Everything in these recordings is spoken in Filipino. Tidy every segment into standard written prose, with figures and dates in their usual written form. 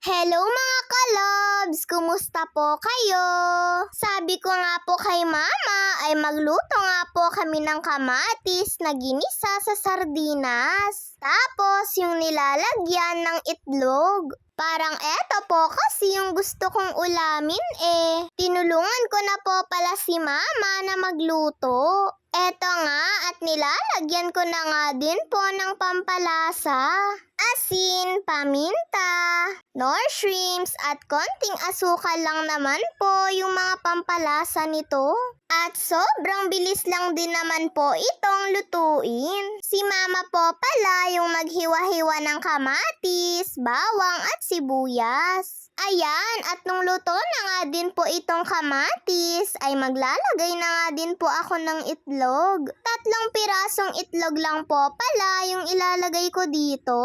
Hello mga kalobs! Kumusta po kayo? Sabi ko nga po kay mama ay magluto nga po kami ng kamatis na ginisa sa sardinas. Tapos yung nilalagyan ng itlog. Parang eto po kasi yung gusto kong ulamin eh. Tinulungan ko na po pala si mama na magluto. Eto nga at nilalagyan ko na nga din po ng pampalasa. Asin, paminta, nor shrimps at konting asukal lang naman po yung mga pampalasa nito. At sobrang bilis lang din naman po itong lutuin. Si mama po pala yung naghiwa-hiwa ng kamatis, bawang at sibuyas. Ayan, at nung luto na nga din po itong kamatis, ay maglalagay na nga din po ako ng itlog. 3 pirasong itlog lang po pala yung ilalagay ko dito.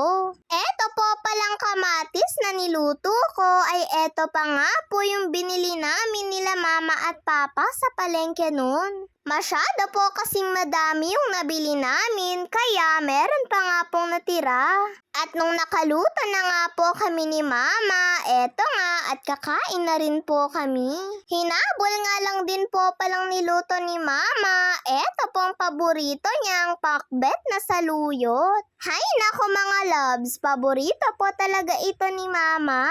Eto po palang kamatis na niluto ko ay eto pa nga po yung binili namin nila mama at papa sa palengke nun. Masyado po kasing madami yung nabili namin kaya meron pa nga pong natira. At nung nakaluto na nga po kami ni mama, eto nga at kakain na rin po kami. Hinabol nga lang din po palang niluto ni mama, eto pong paborito niyang pakbet na saluyot. Hay nako mga loves, paborito po talaga ito ni mama.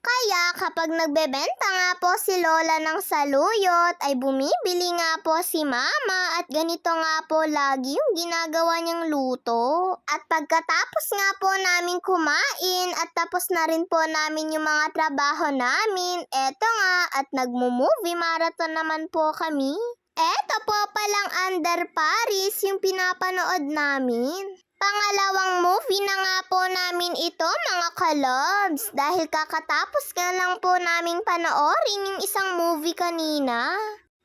Kaya kapag nagbebenta nga po si Lola ng saluyot ay bumibili nga po si mama at ganito nga po lagi yung ginagawa niyang luto. At pagkatapos nga po namin kumain at tapos na rin po namin yung mga trabaho namin, eto nga at nagmo-movie marathon naman po kami. Eto po palang Under Paris yung pinapanood namin. Pangalawang movie na nga po namin ito mga kalobs dahil kakatapos nga lang po naming panoorin yung isang movie kanina.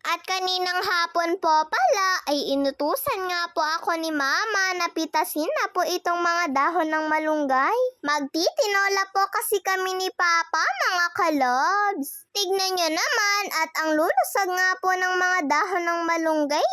At kaninang hapon po pala ay inutusan nga po ako ni mama na pitasin na po itong mga dahon ng malunggay. Magtitinola po kasi kami ni papa mga kalobs. Tignan nyo naman at ang lulusag nga po ng mga dahon ng malunggay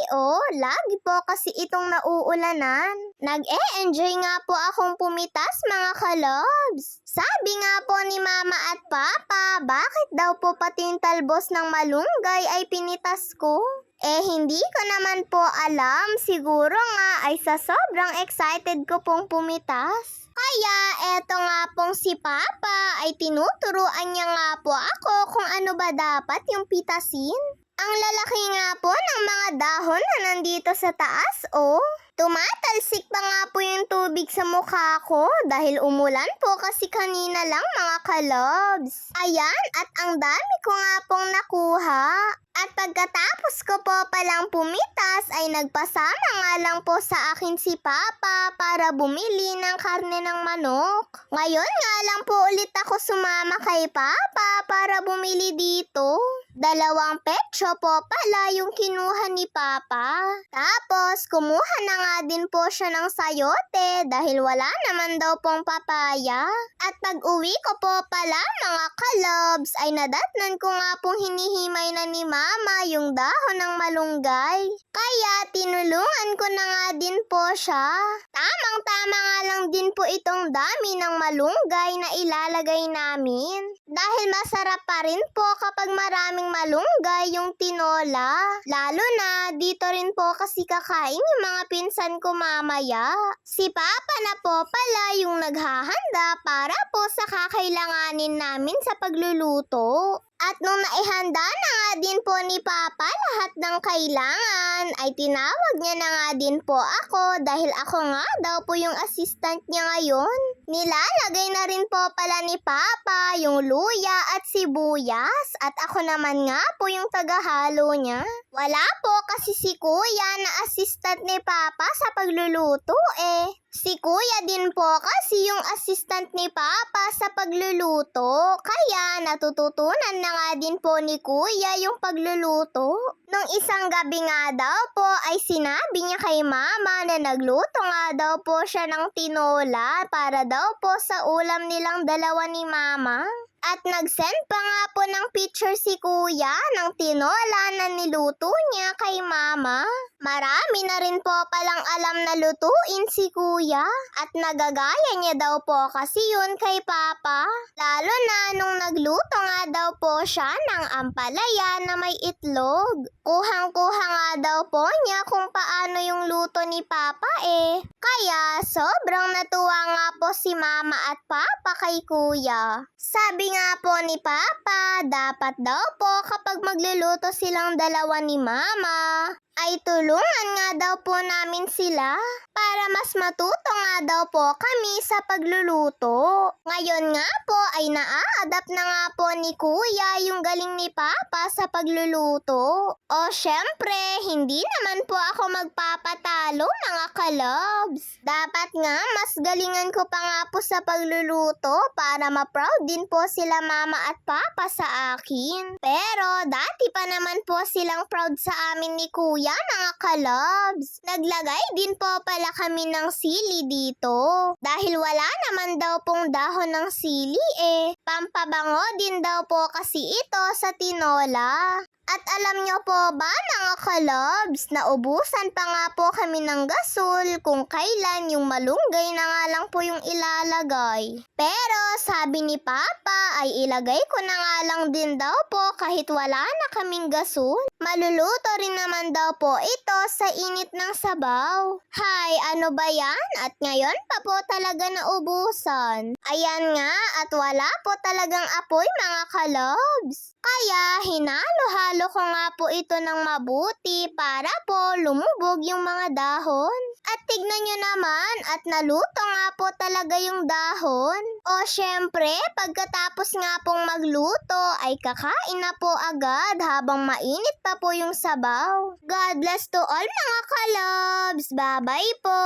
lagi po kasi itong nauulanan. Nag-e-enjoy nga po akong pumitas mga kalobs. Sabi nga po ni mama at papa, bakit daw po pati yung talbos ng malunggay ay pinitas ko? Hindi ko naman po alam. Siguro nga ay sa sobrang excited ko pong pumitas. Kaya eto nga pong si Papa ay tinuturuan niya nga po ako kung ano ba dapat yung pitasin. Ang lalaki nga po ng mga dahon na nandito sa taas Tumatalsik pa nga po yung tubig sa mukha ko dahil umulan po kasi kanina lang mga kalobs. Ayan, at ang dami ko nga pong nakuha. At pagkatapos ko po palang pumitas ay nagpasama nga lang po sa akin si Papa para bumili ng karne ng manok. Ngayon nga lang po ulit ako sumama kay Papa para bumili dito. 2 petso po pala yung kinuha ni Papa. Tapos kumuha na nga din po siya ng sayote dahil wala naman daw pong papaya. At pag uwi ko po pala mga kalobs ay nadatnan ko nga pong hinihimay na ni mama yung dahon ng malunggay. Kaya tinulungan ko na nga din po siya. Tamang-tama nga lang din po itong dami ng malunggay na ilalagay namin. Dahil masarap pa rin po kapag maraming malunggay yung tinola. Lalo na dito rin po kasi kakain yung mga pinsan ko mamaya. Si Papa na po pala yung naghahanda para po sa kakailanganin namin sa pagluluto. At nung naihanda na nga din po ni Papa lahat ng kailangan, ay tinawag niya na nga din po ako dahil ako nga daw po yung assistant niya ngayon. Nilalagay na rin po pala ni Papa yung luya at sibuyas at ako naman nga po yung tagahalo niya. Wala po kasi si Kuya na assistant ni Papa sa pagluluto Si Kuya din po kasi yung assistant ni Papa sa pagluluto. Kaya natututunan na nga din po ni Kuya yung pagluluto. Nung isang gabi nga daw po ay sinabi niya kay Mama na nagluto nga daw po siya ng tinola para daw po sa ulam nilang dalawa ni Mama. At nag-send pa nga po ng picture si kuya ng tinola na niluto niya kay mama. Marami na rin po palang alam na lutuin si kuya at nagagaya niya daw po kasi yun kay papa. Lalo na nung nagluto nga daw po siya ng ampalaya na may itlog. Kuhang-kuha nga daw po niya kung paano yung luto ni papa eh. Kaya sobrang natuwa nga po si mama at papa kay kuya. Sabi nga po ni papa, dapat daw po kapag magluluto silang dalawa ni mama, ay tulungan nga daw po namin sila para mas matuto nga daw po kami sa pagluluto. Ngayon nga po ay naa-adapt na nga po ni kuya yung galing ni papa sa pagluluto. O syempre, hindi naman po ako magpapatalo mga kalobs. Dapat nga mas galingan ko pa nga po sa pagluluto para ma-proud din po sila mama at papa sa akin. Pero dati pa naman po silang proud sa amin ni kuya mga kalobs. Naglagay din po pala kami ng sili dito. Dahil wala naman daw pong dahon ng sili eh. Pampabango din daw po kasi ito sa tinola. At alam nyo po ba mga kalobs, naubusan pa nga po kami ng gasol kung kailan yung malunggay na nga lang po yung ilalagay. Pero sabi ni papa ay ilagay ko na nga lang din daw po kahit wala na kaming gasol. Maluluto rin naman daw po ito sa init ng sabaw. Hay, ano ba yan? At ngayon pa po talaga naubusan. Ayan nga at wala po talagang apoy mga kalobs. Kaya hinalo-halo ko nga po ito ng mabuti para po lumubog yung mga dahon. At tignan nyo naman at naluto nga po talaga yung dahon. O syempre, pagkatapos nga pong magluto ay kakain na po agad habang mainit pa po yung sabaw. God bless to all mga kalobs. Bye-bye po!